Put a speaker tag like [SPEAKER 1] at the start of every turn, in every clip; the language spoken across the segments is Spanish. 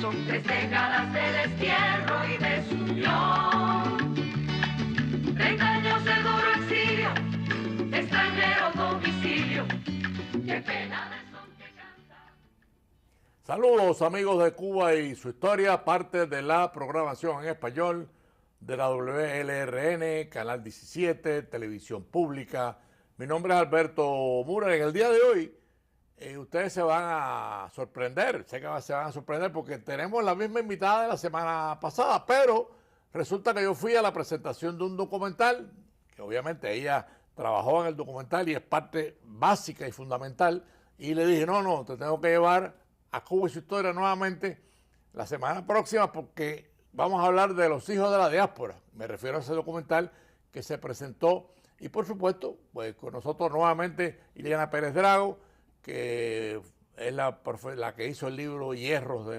[SPEAKER 1] Son 3 décadas de destierro y desunión. 30 años de duro exilio, extranjero domicilio. Qué pena de son que canta.
[SPEAKER 2] Saludos amigos de Cuba y su historia, parte de la programación en español de la WLRN, Canal 17, Televisión Pública. Mi nombre es Alberto Mura. En el día de hoy ustedes se van a sorprender, sé que se van a sorprender porque tenemos la misma invitada de la semana pasada, pero resulta que yo fui a la presentación de un documental, que obviamente ella trabajó en el documental y es parte básica y fundamental, y le dije, no, te tengo que llevar a Cuba y su historia nuevamente la semana próxima porque vamos a hablar de los hijos de la diáspora. Me refiero a ese documental que se presentó y por supuesto, pues con nosotros nuevamente Ileana Pérez Drago, que es la que hizo el libro Hierros de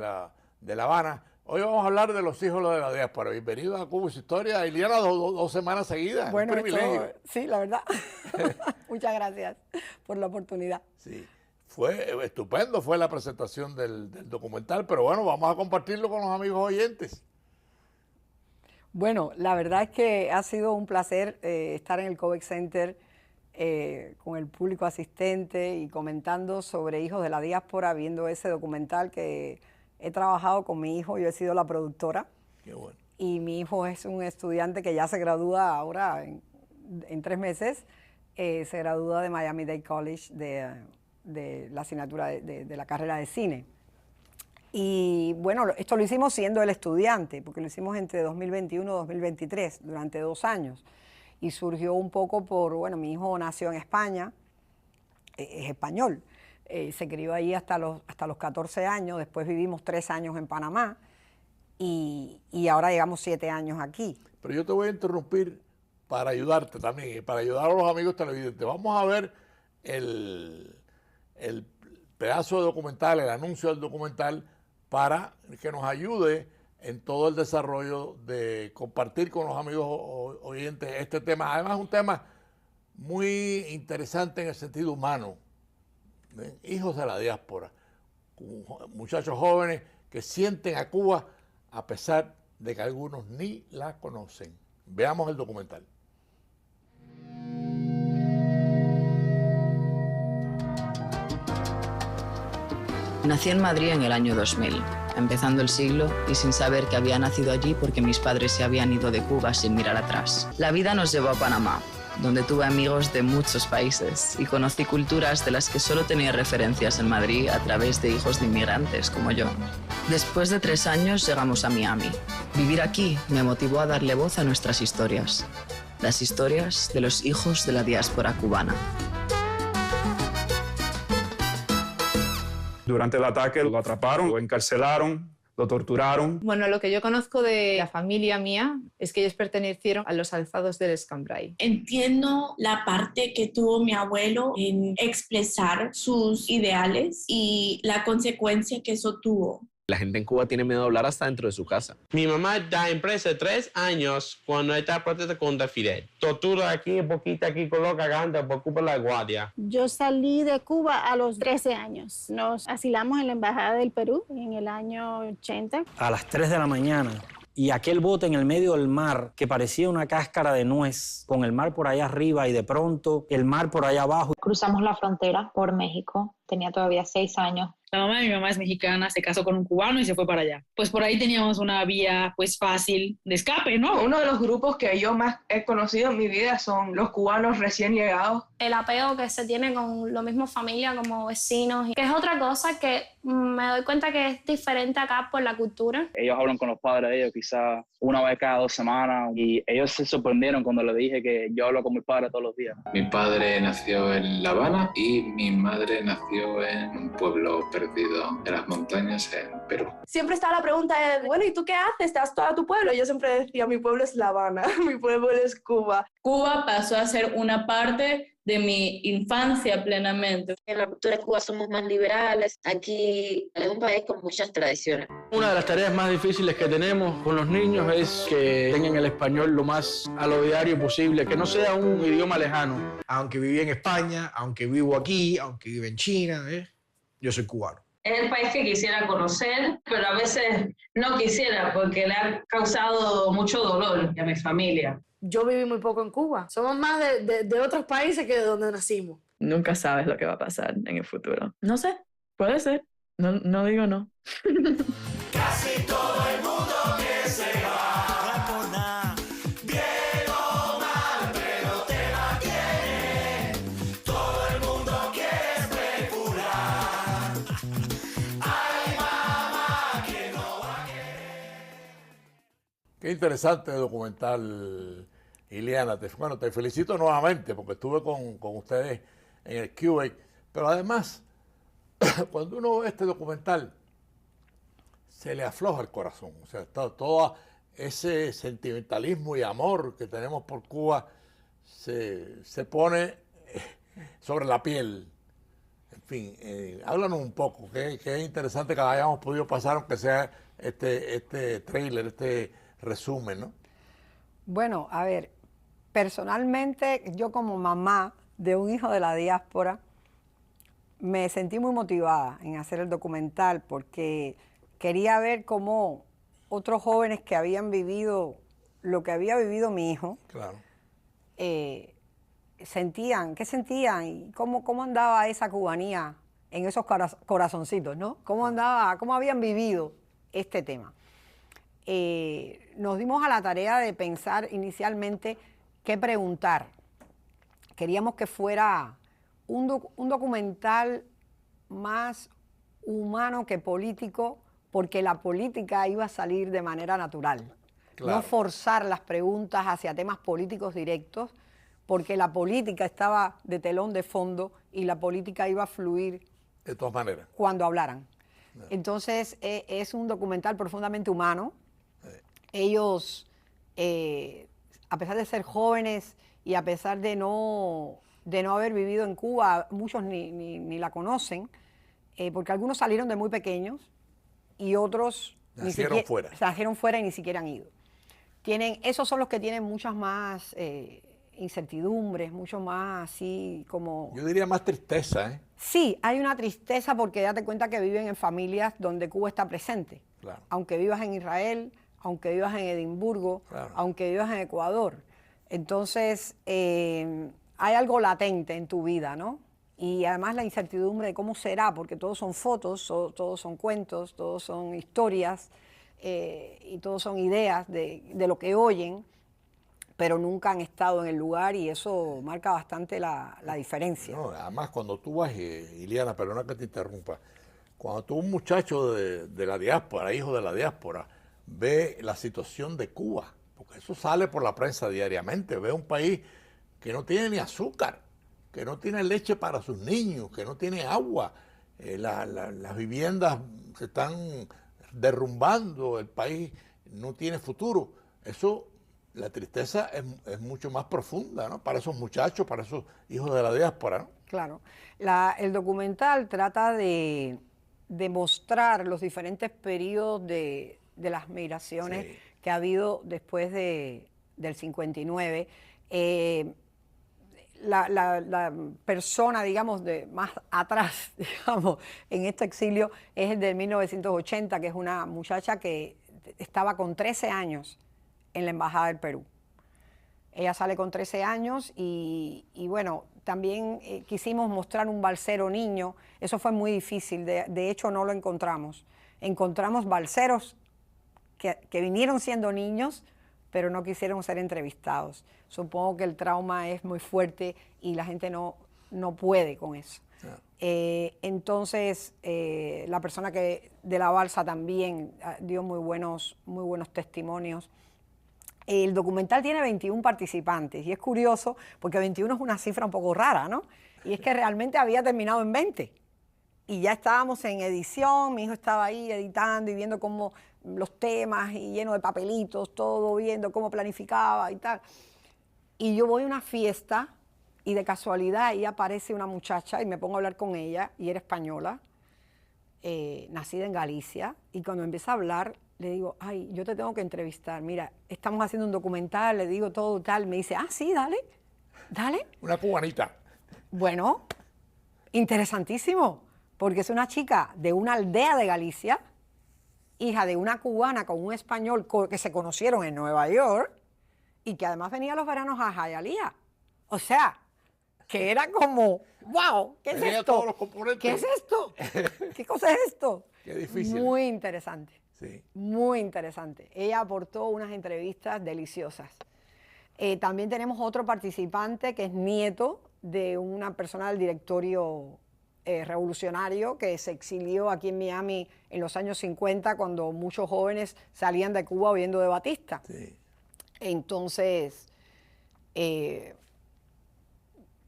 [SPEAKER 2] La Habana. Hoy vamos a hablar de los hijos de la diáspora. Bienvenido a Cuba y su historia. Ileana, dos semanas seguidas.
[SPEAKER 3] Bueno,
[SPEAKER 2] un privilegio.
[SPEAKER 3] sí, la verdad. Muchas gracias por la oportunidad.
[SPEAKER 2] Sí, fue estupendo, fue la presentación del documental, pero bueno, vamos a compartirlo con los amigos oyentes.
[SPEAKER 3] Bueno, la verdad es que ha sido un placer estar en el Covex Center con el público asistente y comentando sobre hijos de la diáspora, viendo ese documental que he trabajado con mi hijo, yo he sido la productora.
[SPEAKER 2] Qué bueno.
[SPEAKER 3] Y mi hijo es un estudiante que ya se gradúa ahora en 3 meses, se gradúa de Miami-Dade College de la asignatura de la carrera de cine. Y bueno, esto lo hicimos siendo el estudiante, porque lo hicimos entre 2021 y 2023, durante 2 años. Y surgió un poco bueno, mi hijo nació en España, es español, se crió ahí hasta los 14 años, después vivimos 3 años en Panamá y ahora llegamos 7 años aquí.
[SPEAKER 2] Pero yo te voy a interrumpir para ayudarte también, y para ayudar a los amigos televidentes. Vamos a ver el pedazo de documental, el anuncio del documental, para que nos ayude en todo el desarrollo de compartir con los amigos oyentes este tema. Además es un tema muy interesante en el sentido humano. Hijos de la diáspora, muchachos jóvenes que sienten a Cuba a pesar de que algunos ni la conocen. Veamos el documental.
[SPEAKER 4] Nací en Madrid en el año 2000, empezando el siglo y sin saber que había nacido allí porque mis padres se habían ido de Cuba sin mirar atrás. La vida nos llevó a Panamá, donde tuve amigos de muchos países y conocí culturas de las que solo tenía referencias en Madrid a través de hijos de inmigrantes como yo. Después de 3 años llegamos a Miami. Vivir aquí me motivó a darle voz a nuestras historias, las historias de los hijos de la diáspora cubana.
[SPEAKER 5] Durante el ataque lo atraparon, lo encarcelaron, lo torturaron.
[SPEAKER 6] Bueno, lo que yo conozco de la familia mía es que ellos pertenecieron a los alzados del Escambray.
[SPEAKER 7] Entiendo la parte que tuvo mi abuelo en expresar sus ideales y la consecuencia que eso tuvo.
[SPEAKER 8] La gente en Cuba tiene miedo de hablar hasta dentro de su casa.
[SPEAKER 9] Mi mamá está en presa 3 años cuando está protesta contra Fidel. Tortura aquí, poquita aquí, coloca canta por culpa de la guardia.
[SPEAKER 10] Yo salí de Cuba a los 13 años. Nos asilamos en la Embajada del Perú en el año 80.
[SPEAKER 11] A las 3 de la mañana. Y aquel bote en el medio del mar que parecía una cáscara de nuez, con el mar por allá arriba y de pronto el mar por allá abajo.
[SPEAKER 12] Cruzamos la frontera por México, tenía todavía 6 años.
[SPEAKER 13] La mamá de mi mamá es mexicana, se casó con un cubano y se fue para allá. Pues por ahí teníamos una vía pues fácil de escape, ¿no?
[SPEAKER 14] Uno de los grupos que yo más he conocido en mi vida son los cubanos recién llegados.
[SPEAKER 15] El apego que se tiene con lo mismo familia como vecinos, que es otra cosa que me doy cuenta que es diferente acá por la cultura.
[SPEAKER 16] Ellos hablan con los padres de ellos quizás una vez cada 2 semanas y ellos se sorprendieron cuando les dije que yo hablo con mi padre todos los días.
[SPEAKER 17] Mi padre nació en La Habana y mi madre nació en un pueblo perdido en las montañas en Perú.
[SPEAKER 18] Siempre está la pregunta de, bueno, ¿y tú qué haces? ¿Te has todo a tu pueblo? Yo siempre decía, mi pueblo es La Habana, mi pueblo es Cuba.
[SPEAKER 19] Cuba pasó a ser una parte de mi infancia plenamente.
[SPEAKER 20] En la cultura de Cuba somos más liberales. Aquí es un país con muchas tradiciones.
[SPEAKER 5] Una de las tareas más difíciles que tenemos con los niños es que tengan el español lo más a lo diario posible, que no sea un idioma lejano.
[SPEAKER 4] Aunque viví en España, aunque vivo aquí, aunque vivo en China, yo soy cubano.
[SPEAKER 21] Es el país que quisiera conocer, pero a veces no quisiera porque le ha causado mucho dolor a mi familia.
[SPEAKER 22] Yo viví muy poco en Cuba. Somos más de otros países que de donde nacimos.
[SPEAKER 23] Nunca sabes lo que va a pasar en el futuro. No sé, puede ser. No digo no.
[SPEAKER 1] Casi todo el mundo que se va por nada, bien o mal, pero te mantiene. Todo el mundo quiere especular. Ay, mamá, que no va a querer.
[SPEAKER 2] Qué interesante documental, Ileana. Bueno, te felicito nuevamente porque estuve con ustedes en el QA, pero además, cuando uno ve este documental, se le afloja el corazón. O sea, todo ese sentimentalismo y amor que tenemos por Cuba se pone sobre la piel. En fin, háblanos un poco, que interesante que hayamos podido pasar, aunque sea este trailer, este resumen, ¿no?
[SPEAKER 3] Bueno, a ver, personalmente, yo como mamá de un hijo de la diáspora, me sentí muy motivada en hacer el documental porque quería ver cómo otros jóvenes que habían vivido lo que había vivido mi hijo,
[SPEAKER 2] claro,
[SPEAKER 3] sentían y cómo andaba esa cubanía en esos corazoncitos, ¿no? Cómo habían vivido este tema. Nos dimos a la tarea de pensar inicialmente qué preguntar. Queríamos que fuera un documental más humano que político, porque la política iba a salir de manera natural. Claro. No forzar las preguntas hacia temas políticos directos, porque la política estaba de telón de fondo y la política iba a fluir
[SPEAKER 2] de todas maneras
[SPEAKER 3] cuando hablaran. No. Entonces es un documental profundamente humano. Ellos, a pesar de ser jóvenes y a pesar de no haber vivido en Cuba, muchos ni la conocen, porque algunos salieron de muy pequeños y otros
[SPEAKER 2] nacieron
[SPEAKER 3] fuera y ni siquiera han ido. Esos son los que tienen muchas más incertidumbres, mucho más así como...
[SPEAKER 2] Yo diría más tristeza, ¿eh?
[SPEAKER 3] Sí, hay una tristeza porque date cuenta que viven en familias donde Cuba está presente.
[SPEAKER 2] Claro.
[SPEAKER 3] Aunque vivas en Israel, aunque vivas en Edimburgo, claro, aunque vivas en Ecuador. Entonces, hay algo latente en tu vida, ¿no? Y además la incertidumbre de cómo será, porque todos son fotos, todos son cuentos, todos son historias y todos son ideas de lo que oyen, pero nunca han estado en el lugar y eso marca bastante la diferencia.
[SPEAKER 2] No, además, cuando tú vas, Ileana, perdona que te interrumpa, cuando tú, un muchacho de la diáspora, hijo de la diáspora, ve la situación de Cuba, porque eso sale por la prensa diariamente, ve un país que no tiene ni azúcar, que no tiene leche para sus niños, que no tiene agua, las viviendas se están derrumbando, el país no tiene futuro. Eso, la tristeza es mucho más profunda, ¿no? Para esos muchachos, para esos hijos de la diáspora, ¿no?
[SPEAKER 3] Claro. El documental trata de mostrar los diferentes periodos de las migraciones, sí, que ha habido después del 59. La persona, digamos, de más atrás, digamos, en este exilio es el de 1980, que es una muchacha que estaba con 13 años en la Embajada del Perú. Ella sale con 13 años y bueno, también quisimos mostrar un balsero niño. Eso fue muy difícil, de hecho no lo encontramos. Encontramos balseros que vinieron siendo niños, pero no quisieron ser entrevistados. Supongo que el trauma es muy fuerte y la gente no puede con eso. Entonces, la persona de la balsa también dio muy buenos testimonios. El documental tiene 21 participantes y es curioso porque 21 es una cifra un poco rara, ¿no? Y es que realmente había terminado en 20 y ya estábamos en edición, mi hijo estaba ahí editando y viendo cómo los temas y lleno de papelitos, todo viendo cómo planificaba y tal. Y yo voy a una fiesta y de casualidad ahí aparece una muchacha y me pongo a hablar con ella y era española, nacida en Galicia, y cuando empieza a hablar le digo, ay, yo te tengo que entrevistar, mira, estamos haciendo un documental, le digo todo tal, me dice, sí, dale.
[SPEAKER 2] Una cubanita.
[SPEAKER 3] Bueno, interesantísimo, porque es una chica de una aldea de Galicia, hija de una cubana con un español que se conocieron en Nueva York y que además venía los veranos a Hialeah. O sea, que era como, wow, ¿qué es
[SPEAKER 2] Tenía
[SPEAKER 3] esto?
[SPEAKER 2] todos los componentes.
[SPEAKER 3] ¿Qué es esto? ¿Qué cosa es esto?
[SPEAKER 2] Qué difícil.
[SPEAKER 3] Muy interesante.
[SPEAKER 2] Sí.
[SPEAKER 3] Muy interesante. Ella aportó unas entrevistas deliciosas. También tenemos otro participante que es nieto de una persona del directorio revolucionario que se exilió aquí en Miami en los años 50 cuando muchos jóvenes salían de Cuba huyendo de Batista.
[SPEAKER 2] Sí.
[SPEAKER 3] Entonces,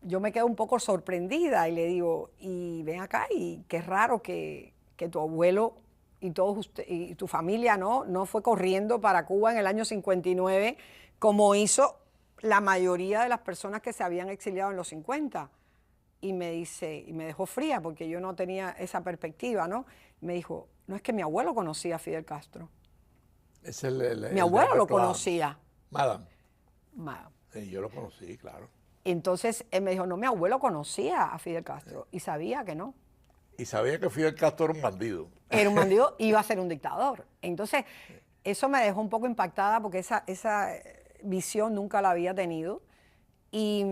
[SPEAKER 3] yo me quedo un poco sorprendida y le digo, y ven acá, y qué raro que tu abuelo y todos usted, y tu familia no fue corriendo para Cuba en el año 59 como hizo la mayoría de las personas que se habían exiliado en los 50. Y me dice, y me dejó fría porque yo no tenía esa perspectiva, ¿no? Me dijo, no, es que mi abuelo conocía a Fidel Castro.
[SPEAKER 2] Es
[SPEAKER 3] mi abuelo lo conocía.
[SPEAKER 2] Madame.
[SPEAKER 3] Madame.
[SPEAKER 2] Sí, yo lo conocí, claro.
[SPEAKER 3] Entonces él me dijo, no, mi abuelo conocía a Fidel Castro y sabía que no.
[SPEAKER 2] Y sabía que Fidel Castro era un bandido.
[SPEAKER 3] Era un bandido, iba a ser un dictador. Entonces, eso me dejó un poco impactada porque esa visión nunca la había tenido. Y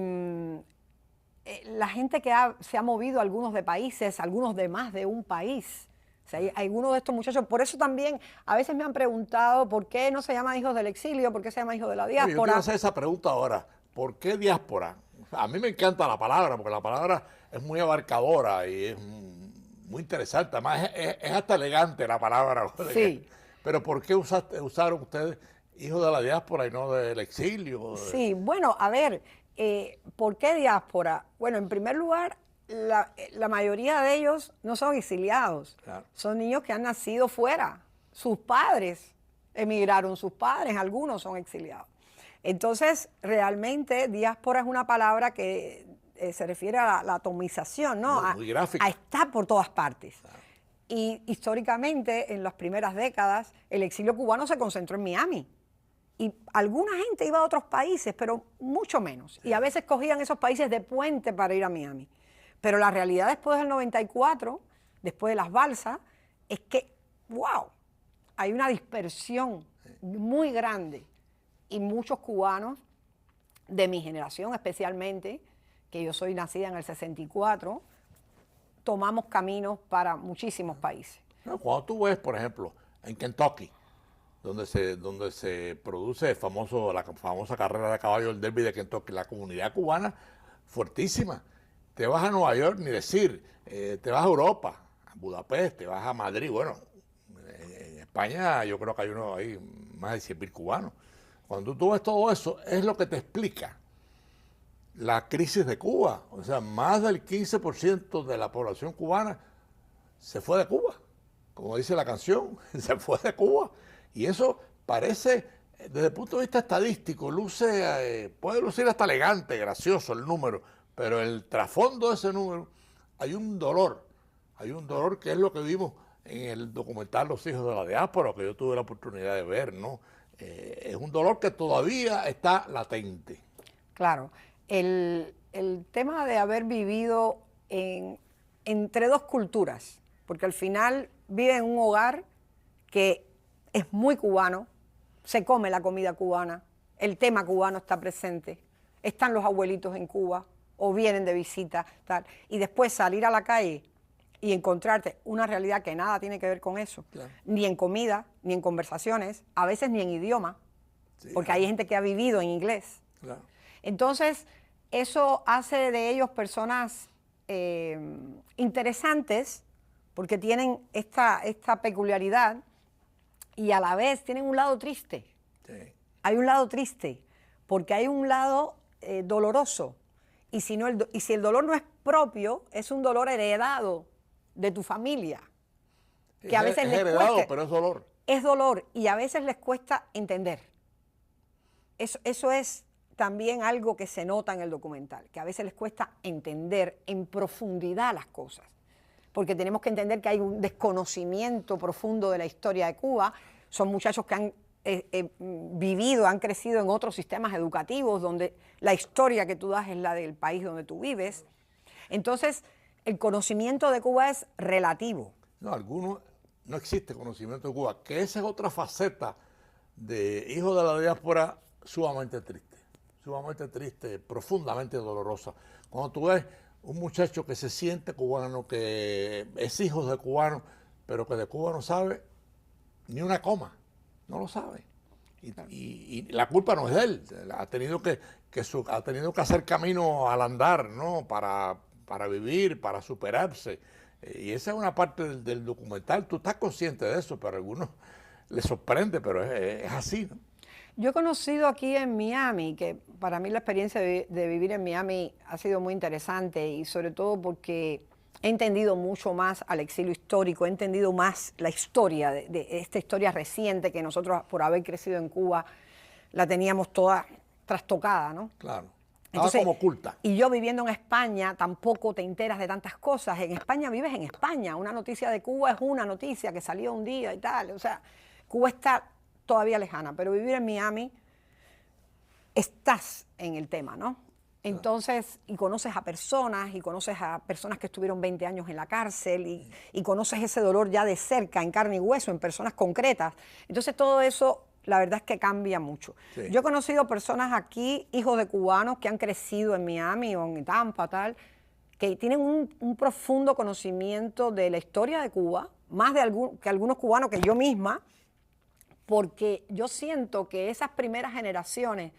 [SPEAKER 3] la gente que se ha movido, algunos de países, algunos de más de un país. O sea, hay algunos de estos muchachos, por eso también a veces me han preguntado por qué no se llaman hijos del exilio, por qué se llaman hijos de la diáspora.
[SPEAKER 2] Yo quiero hacer esa pregunta ahora. ¿Por qué diáspora? A mí me encanta la palabra, porque la palabra es muy abarcadora y es muy interesante. Además, es hasta elegante la palabra.
[SPEAKER 3] Sí.
[SPEAKER 2] Pero ¿por qué usaron ustedes hijos de la diáspora y no del exilio?
[SPEAKER 3] Sí, bueno, a ver, ¿por qué diáspora? Bueno, en primer lugar, la mayoría de ellos no son exiliados. Claro. Son niños que han nacido fuera. Sus padres emigraron, sus padres, algunos son exiliados. Entonces, realmente, diáspora es una palabra que se refiere a la atomización, ¿no?
[SPEAKER 2] Muy gráfica.
[SPEAKER 3] A estar por todas partes. Claro. Y históricamente, en las primeras décadas, el exilio cubano se concentró en Miami. Y alguna gente iba a otros países, pero mucho menos. Y a veces cogían esos países de puente para ir a Miami. Pero la realidad después del 94, después de las balsas, es que, wow, hay una dispersión muy grande. Y muchos cubanos, de mi generación especialmente, que yo soy nacida en el 64, tomamos caminos para muchísimos países.
[SPEAKER 2] Cuando tú ves, por ejemplo, en Kentucky, donde se produce la famosa carrera de caballo, el derby de Kentucky, la comunidad cubana fuertísima. Te vas a Nueva York, ni decir, te vas a Europa, a Budapest, te vas a Madrid. Bueno, en España yo creo que hay más de 100.000 cubanos. Cuando tú ves todo eso, es lo que te explica la crisis de Cuba. O sea, más del 15% de la población cubana se fue de Cuba. Como dice la canción, se fue de Cuba. Y eso parece, desde el punto de vista estadístico, puede lucir hasta elegante, gracioso el número, pero el trasfondo de ese número hay un dolor que es lo que vimos en el documental Los hijos de la diáspora, que yo tuve la oportunidad de ver, ¿no? Es un dolor que todavía está latente.
[SPEAKER 3] Claro, el tema de haber vivido entre dos culturas, porque al final vive en un hogar que es muy cubano, se come la comida cubana, el tema cubano está presente, están los abuelitos en Cuba o vienen de visita, tal, y después salir a la calle y encontrarte una realidad que nada tiene que ver con eso, claro. Ni en comida, ni en conversaciones, a veces ni en idioma, sí, porque hay gente que ha vivido en inglés. Claro. Entonces, eso hace de ellos personas interesantes, porque tienen esta peculiaridad y a la vez tienen un lado triste. Sí. Hay un lado triste, porque hay un lado doloroso, y si el dolor no es propio, es un dolor heredado de tu familia, que a veces les
[SPEAKER 2] heredado,
[SPEAKER 3] cuesta,
[SPEAKER 2] pero es dolor.
[SPEAKER 3] Es dolor y a veces les cuesta entender. Eso es también algo que se nota en el documental, que a veces les cuesta entender en profundidad las cosas, porque tenemos que entender que hay un desconocimiento profundo de la historia de Cuba. Son muchachos que han vivido, han crecido en otros sistemas educativos donde la historia que tú das es la del país donde tú vives. Entonces, el conocimiento de Cuba es relativo.
[SPEAKER 2] No, no existe conocimiento de Cuba, que esa es otra faceta de hijos de la diáspora sumamente triste, profundamente dolorosa. Cuando tú ves un muchacho que se siente cubano, que es hijo de cubano, pero que de Cuba no sabe ni una coma, no lo sabe. Y la culpa no es de él, ha tenido que hacer camino al andar, ¿no? Para vivir, para superarse. Y esa es una parte del documental. Tú estás consciente de eso, pero a algunos les sorprende, pero es así, ¿no?
[SPEAKER 3] Yo he conocido aquí en Miami, que para mí la experiencia de vivir en Miami ha sido muy interesante, y sobre todo porque he entendido mucho más al exilio histórico, he entendido más la historia, de esta historia reciente que nosotros, por haber crecido en Cuba, la teníamos toda trastocada, ¿no?
[SPEAKER 2] Claro.
[SPEAKER 3] Entonces,
[SPEAKER 2] como oculta.
[SPEAKER 3] Y yo viviendo en España tampoco te enteras de tantas cosas. En España vives en España. Una noticia de Cuba es una noticia que salió un día y tal. O sea, Cuba está todavía lejana, pero vivir en Miami estás en el tema, ¿no? Entonces, y conoces a personas que estuvieron 20 años en la cárcel y conoces ese dolor ya de cerca, en carne y hueso, en personas concretas. Entonces, todo eso, la verdad es que cambia mucho. Sí. Yo he conocido personas aquí, hijos de cubanos, que han crecido en Miami o en Tampa, tal, que tienen un profundo conocimiento de la historia de Cuba, más que algunos cubanos que yo misma, porque yo siento que esas primeras generaciones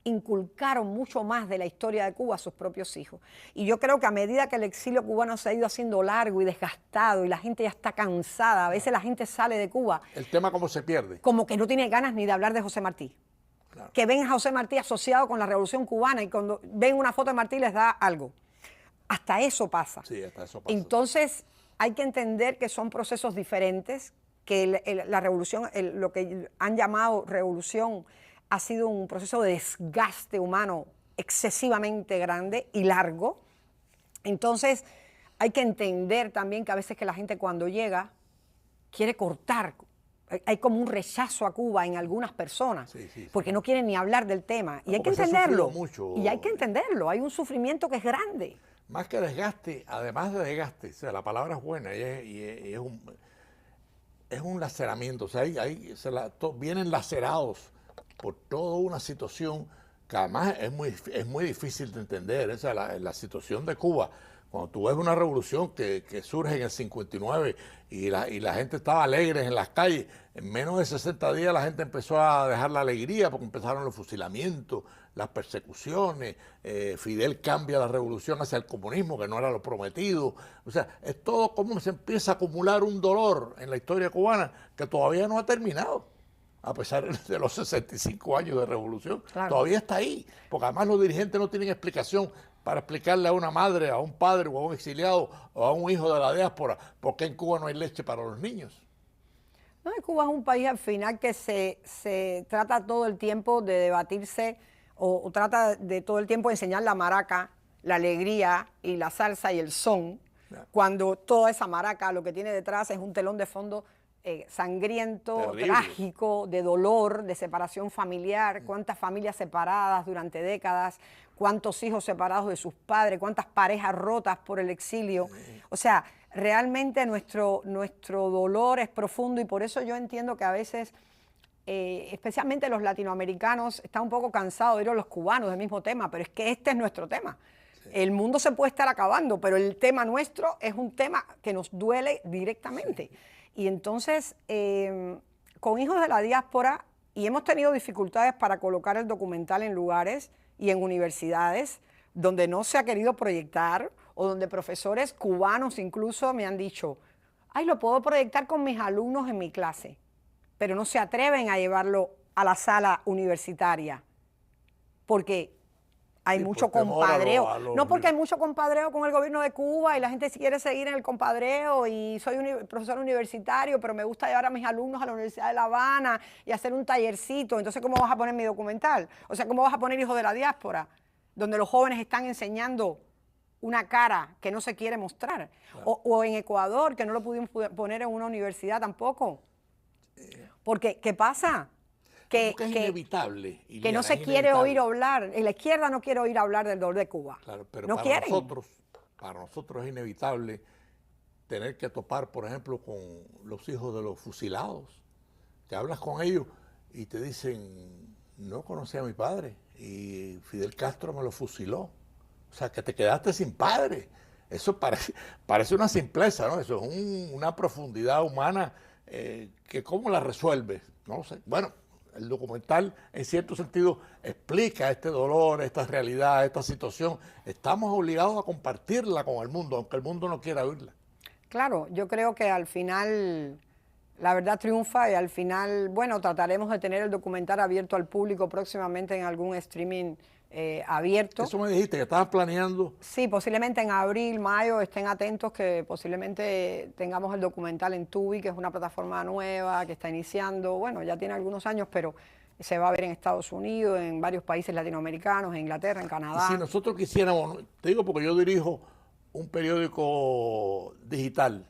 [SPEAKER 3] inculcaron mucho más de la historia de Cuba a sus propios hijos. Y yo creo que a medida que el exilio cubano se ha ido haciendo largo y desgastado y la gente ya está cansada, a veces la gente sale de Cuba.
[SPEAKER 2] El tema como se pierde.
[SPEAKER 3] Como que no tiene ganas ni de hablar de José Martí. Claro. Que ven a José Martí asociado con la Revolución Cubana y cuando ven una foto de Martí les da algo. Hasta eso pasa.
[SPEAKER 2] Sí, hasta eso pasa.
[SPEAKER 3] Entonces hay que entender que son procesos diferentes, que la revolución, lo que han llamado revolución, ha sido un proceso de desgaste humano excesivamente grande y largo. Entonces, hay que entender también que a veces que la gente cuando llega quiere cortar. Hay como un rechazo a Cuba en algunas personas, porque no quieren ni hablar del tema. Y hay que entenderlo. Y hay que entenderlo. Hay un sufrimiento que es grande.
[SPEAKER 2] Más que desgaste, además de desgaste, o sea, la palabra es buena y es un laceramiento. O sea, vienen lacerados por toda una situación que además es muy difícil de entender. O sea, la situación de Cuba, cuando tú ves una revolución que surge en el 59 y la gente estaba alegre en las calles, en menos de 60 días la gente empezó a dejar la alegría porque empezaron los fusilamientos, las persecuciones, Fidel cambia la revolución hacia el comunismo, que no era lo prometido. O sea, es todo como se empieza a acumular un dolor en la historia cubana que todavía no ha terminado. A pesar de los 65 años de revolución, claro, todavía está ahí, porque además los dirigentes no tienen explicación para explicarle a una madre, a un padre o a un exiliado o a un hijo de la diáspora por qué en Cuba no hay leche para los niños.
[SPEAKER 3] No, Cuba es un país al final que se trata todo el tiempo de debatirse o trata de todo el tiempo de enseñar la maraca, la alegría y la salsa y el son, cuando toda esa maraca lo que tiene detrás es un telón de fondo sangriento, terrible, trágico, de dolor, de separación familiar, cuántas familias separadas durante décadas, cuántos hijos separados de sus padres, cuántas parejas rotas por el exilio. O sea, realmente nuestro dolor es profundo y por eso yo entiendo que a veces, especialmente los latinoamericanos, están un poco cansados de ir a los cubanos del mismo tema, pero es que este es nuestro tema. Sí. El mundo se puede estar acabando, pero el tema nuestro es un tema que nos duele directamente. Sí. Y entonces, con hijos de la diáspora, y hemos tenido dificultades para colocar el documental en lugares y en universidades donde no se ha querido proyectar o donde profesores cubanos incluso me han dicho, ay, lo puedo proyectar con mis alumnos en mi clase, pero no se atreven a llevarlo a la sala universitaria porque hay mucho compadreo. No porque hay mucho compadreo con el gobierno de Cuba y la gente quiere seguir en el compadreo y soy profesor universitario, pero me gusta llevar a mis alumnos a la Universidad de La Habana y hacer un tallercito. Entonces, ¿cómo vas a poner mi documental? O sea, ¿cómo vas a poner Hijos de la Diáspora? Donde los jóvenes están enseñando una cara que no se quiere mostrar. Claro. O en Ecuador, que no lo pudimos poner en una universidad tampoco. Porque, ¿qué pasa?
[SPEAKER 2] Que es inevitable.
[SPEAKER 3] Que no se quiere oír hablar. En la izquierda no quiere oír hablar del dolor de Cuba.
[SPEAKER 2] Claro, pero
[SPEAKER 3] no
[SPEAKER 2] para
[SPEAKER 3] quieren.
[SPEAKER 2] nosotros, para nosotros es inevitable tener que topar, por ejemplo, con los hijos de los fusilados, que hablas con ellos y te dicen, no conocí a mi padre y Fidel Castro me lo fusiló. O sea, que te quedaste sin padre. Eso parece una simpleza, ¿no? Eso es una profundidad humana que ¿cómo la resuelves? No lo sé. Bueno, el documental en cierto sentido explica este dolor, esta realidad, esta situación. Estamos obligados a compartirla con el mundo, aunque el mundo no quiera oírla.
[SPEAKER 3] Claro, yo creo que al final la verdad triunfa y al final, bueno, trataremos de tener el documental abierto al público próximamente en algún streaming abierto.
[SPEAKER 2] Eso me dijiste, que estabas planeando.
[SPEAKER 3] Sí, posiblemente en abril, mayo, estén atentos que posiblemente tengamos el documental en Tubi, que es una plataforma nueva que está iniciando, bueno, ya tiene algunos años, pero se va a ver en Estados Unidos, en varios países latinoamericanos, en Inglaterra, en Canadá.
[SPEAKER 2] Y si nosotros quisiéramos, te digo porque yo dirijo un periódico digital,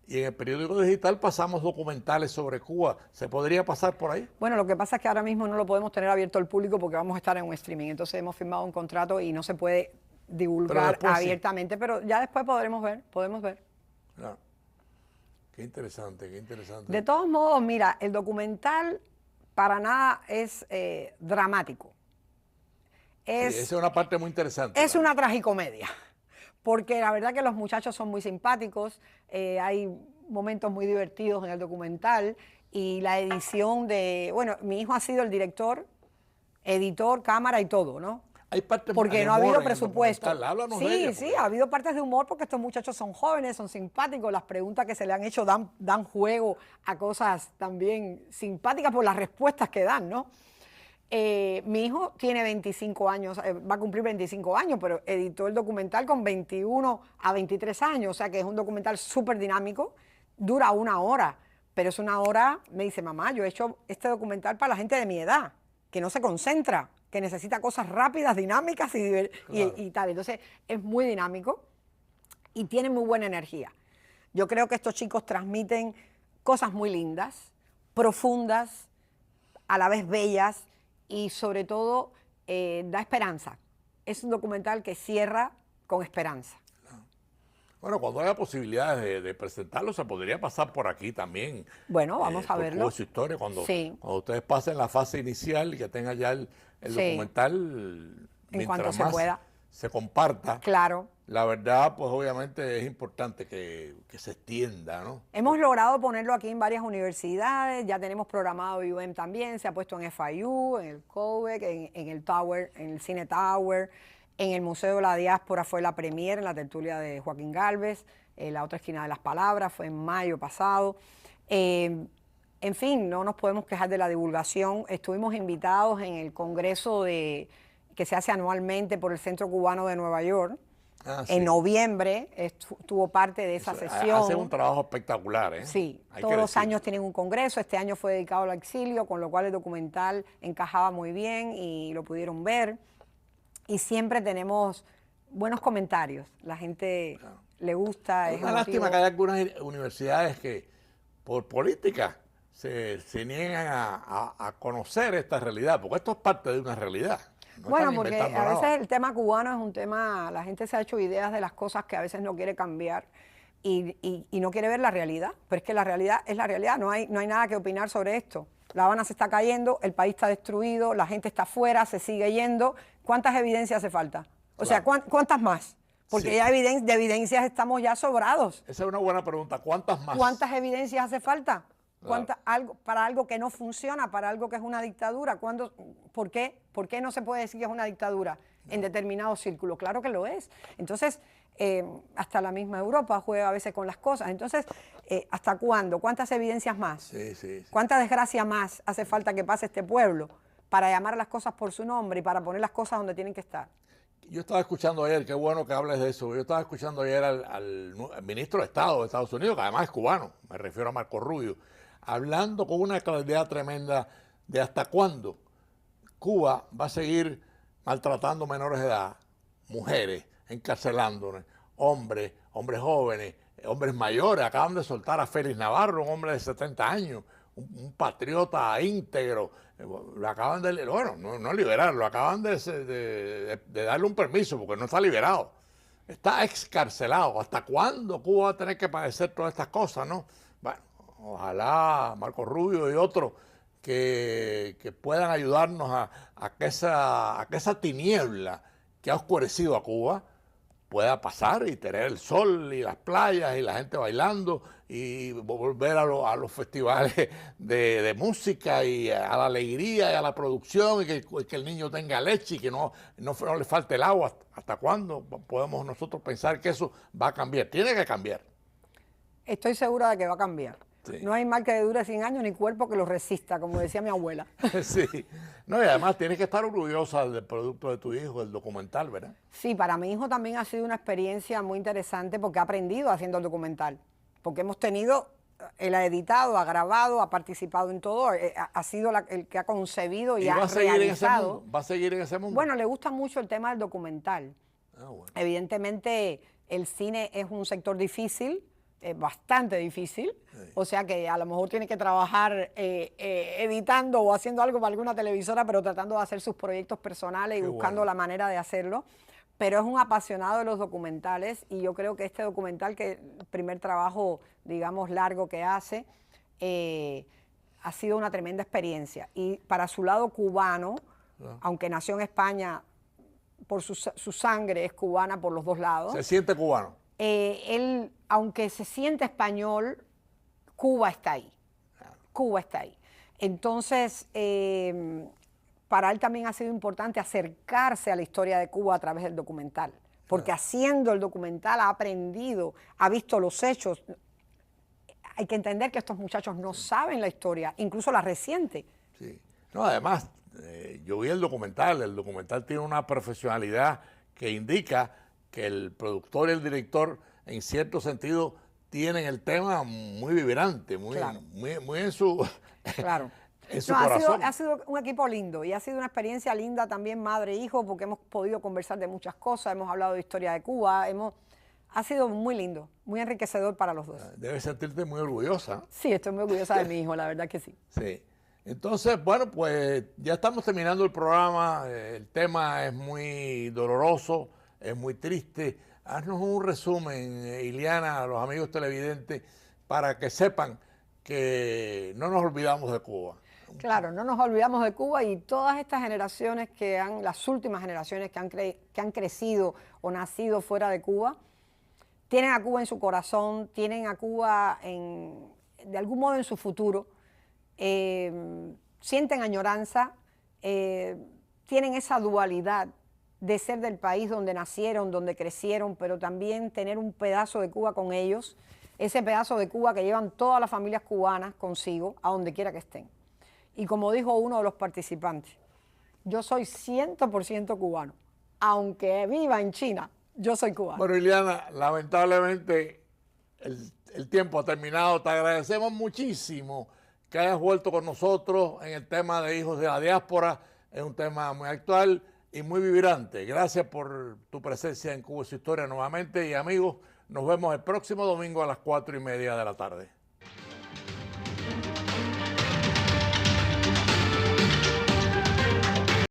[SPEAKER 2] y en el periódico digital pasamos documentales sobre Cuba. ¿Se podría pasar por ahí?
[SPEAKER 3] Bueno, lo que pasa es que ahora mismo no lo podemos tener abierto al público porque vamos a estar en un streaming. Entonces hemos firmado un contrato y no se puede divulgar abiertamente, pero ya después podemos ver.
[SPEAKER 2] Claro. Qué interesante, qué interesante.
[SPEAKER 3] De todos modos, mira, el documental para nada es dramático.
[SPEAKER 2] Sí, esa es una parte muy interesante.
[SPEAKER 3] Es una tragicomedia. Porque la verdad que los muchachos son muy simpáticos, hay momentos muy divertidos en el documental y la edición de, bueno, mi hijo ha sido el director, editor, cámara y todo, ¿no?
[SPEAKER 2] Hay partes
[SPEAKER 3] porque
[SPEAKER 2] de
[SPEAKER 3] no ha
[SPEAKER 2] humor
[SPEAKER 3] habido
[SPEAKER 2] en el
[SPEAKER 3] presupuesto.
[SPEAKER 2] Háblanos de
[SPEAKER 3] Sí,
[SPEAKER 2] ella,
[SPEAKER 3] sí, ha habido partes de humor porque estos muchachos son jóvenes, son simpáticos, las preguntas que se le han hecho dan juego a cosas también simpáticas por las respuestas que dan, ¿no? Mi hijo tiene 25 años, va a cumplir 25 años, pero editó el documental con 21 a 23 años, o sea que es un documental súper dinámico, dura 1 hora, pero es 1 hora, me dice, mamá, yo he hecho este documental para la gente de mi edad, que no se concentra, que necesita cosas rápidas, dinámicas y tal. Entonces es muy dinámico y tiene muy buena energía. Yo creo que estos chicos transmiten cosas muy lindas, profundas, a la vez bellas, y sobre todo da esperanza. Es un documental que cierra con esperanza.
[SPEAKER 2] Bueno, cuando haya posibilidades de presentarlo, se podría pasar por aquí también.
[SPEAKER 3] Bueno, vamos a verlo.
[SPEAKER 2] Su historia, cuando ustedes pasen la fase inicial y que tengan ya el documental,
[SPEAKER 3] en cuanto se pueda,
[SPEAKER 2] se comparta.
[SPEAKER 3] Claro.
[SPEAKER 2] La verdad, pues obviamente es importante que se extienda, ¿no?
[SPEAKER 3] Hemos logrado ponerlo aquí en varias universidades, ya tenemos programado UM también, se ha puesto en FIU, en el COVEC, en el Tower, en el Cine Tower, en el Museo de la Diáspora fue la premier, en la tertulia de Joaquín Gálvez, la otra esquina de las palabras, fue en mayo pasado. En fin, no nos podemos quejar de la divulgación. Estuvimos invitados en el congreso que se hace anualmente por el Centro Cubano de Nueva York. En noviembre estuvo parte de esa sesión.
[SPEAKER 2] Hacen un trabajo espectacular, ¿eh?
[SPEAKER 3] Sí, todos los años tienen un congreso. Este año fue dedicado al exilio, con lo cual el documental encajaba muy bien y lo pudieron ver. Y siempre tenemos buenos comentarios. La gente le gusta.
[SPEAKER 2] Es una lástima que hay algunas universidades que, por política, se niegan a conocer esta realidad, porque esto es parte de una realidad. No
[SPEAKER 3] bueno, porque a veces el tema cubano es un tema, la gente se ha hecho ideas de las cosas que a veces no quiere cambiar y no quiere ver la realidad, pero es que la realidad es la realidad, no hay nada que opinar sobre esto. La Habana se está cayendo, el país está destruido, la gente está afuera, se sigue yendo. ¿Cuántas evidencias hace falta? O sea, ¿cuántas más? Porque ya de evidencias estamos ya sobrados.
[SPEAKER 2] Esa es una buena pregunta, ¿cuántas más?
[SPEAKER 3] ¿Cuántas evidencias hace falta? Para algo que no funciona, para algo que es una dictadura. ¿Por qué? ¿Por qué no se puede decir que es una dictadura en determinados círculos? Claro que lo es. Entonces, hasta la misma Europa juega a veces con las cosas. Entonces, ¿hasta cuándo? ¿Cuántas evidencias más?
[SPEAKER 2] Sí.
[SPEAKER 3] ¿Cuánta desgracia más hace falta que pase este pueblo para llamar a las cosas por su nombre y para poner las cosas donde tienen que estar?
[SPEAKER 2] Yo estaba escuchando ayer, qué bueno que hables de eso, yo estaba escuchando ayer al ministro de Estado de Estados Unidos, que además es cubano, me refiero a Marco Rubio, hablando con una claridad tremenda de hasta cuándo Cuba va a seguir maltratando menores de edad, mujeres, encarcelándoles, hombres jóvenes, hombres mayores. Acaban de soltar a Félix Navarro, un hombre de 70 años, un patriota íntegro. Lo acaban de, no liberarlo, acaban de darle un permiso porque no está liberado. está excarcelado. ¿Hasta cuándo Cuba va a tener que padecer todas estas cosas, no? Bueno, ojalá Marco Rubio y otros que puedan ayudarnos a que esa tiniebla que ha oscurecido a Cuba pueda pasar y tener el sol y las playas y la gente bailando y volver a los festivales de música y a la alegría y a la producción y que el niño tenga leche y que no le falte el agua. ¿Hasta cuándo podemos nosotros pensar que eso va a cambiar? Tiene que cambiar.
[SPEAKER 3] Estoy segura de que va a cambiar. Sí. No hay mal que dure 100 años ni cuerpo que lo resista, como decía mi abuela.
[SPEAKER 2] Sí. No, y además tienes que estar orgullosa del producto de tu hijo, del documental, ¿verdad?
[SPEAKER 3] Sí, para mi hijo también ha sido una experiencia muy interesante porque ha aprendido haciendo el documental. Porque hemos tenido, él ha editado, ha grabado, ha participado en todo, ha sido el que ha concebido y ha realizado.
[SPEAKER 2] ¿Va a seguir en ese mundo?
[SPEAKER 3] Bueno, le gusta mucho el tema del documental. Bueno. Evidentemente, el cine es un sector difícil, bastante difícil, sí. O sea que a lo mejor tiene que trabajar editando o haciendo algo para alguna televisora, pero tratando de hacer sus proyectos personales y buscando la manera de hacerlo. Pero es un apasionado de los documentales y yo creo que este documental, que el primer trabajo, digamos, largo que hace, ha sido una tremenda experiencia. Y para su lado cubano, aunque nació en España, por su sangre es cubana por los dos lados.
[SPEAKER 2] ¿Se siente cubano?
[SPEAKER 3] Él, aunque se siente español, Cuba está ahí. Cuba está ahí. Entonces, para él también ha sido importante acercarse a la historia de Cuba a través del documental. Porque haciendo el documental ha aprendido, ha visto los hechos. Hay que entender que estos muchachos no saben la historia, incluso la reciente.
[SPEAKER 2] Sí. No, además, yo vi el documental tiene una profesionalidad que indica que el productor y el director, en cierto sentido, tienen el tema muy vibrante, muy en su,
[SPEAKER 3] claro.
[SPEAKER 2] en su corazón.
[SPEAKER 3] Ha sido un equipo lindo y ha sido una experiencia linda también madre e hijo, porque hemos podido conversar de muchas cosas, hemos hablado de historia de Cuba, ha sido muy lindo, muy enriquecedor para los dos.
[SPEAKER 2] Debes sentirte muy orgullosa.
[SPEAKER 3] Sí, estoy muy orgullosa de mi hijo, la verdad que sí.
[SPEAKER 2] Sí. Entonces, bueno, pues ya estamos terminando el programa, el tema es muy doloroso, es muy triste. Haznos un resumen, Iliana, a los amigos televidentes, para que sepan que no nos olvidamos de Cuba.
[SPEAKER 3] Claro, no nos olvidamos de Cuba y todas estas generaciones las últimas generaciones que han crecido o nacido fuera de Cuba, tienen a Cuba en su corazón, tienen a Cuba de algún modo en su futuro, sienten añoranza, tienen esa dualidad de ser del país donde nacieron, donde crecieron, pero también tener un pedazo de Cuba con ellos, ese pedazo de Cuba que llevan todas las familias cubanas consigo, a donde quiera que estén. Y como dijo uno de los participantes, yo soy 100% cubano, aunque viva en China, yo soy cubano.
[SPEAKER 2] Bueno, Iliana, lamentablemente el tiempo ha terminado, te agradecemos muchísimo que hayas vuelto con nosotros en el tema de hijos de la diáspora, es un tema muy actual y muy vibrante. Gracias por tu presencia en Cuba y su historia nuevamente y amigos, nos vemos el próximo domingo a las 4:30 de la tarde.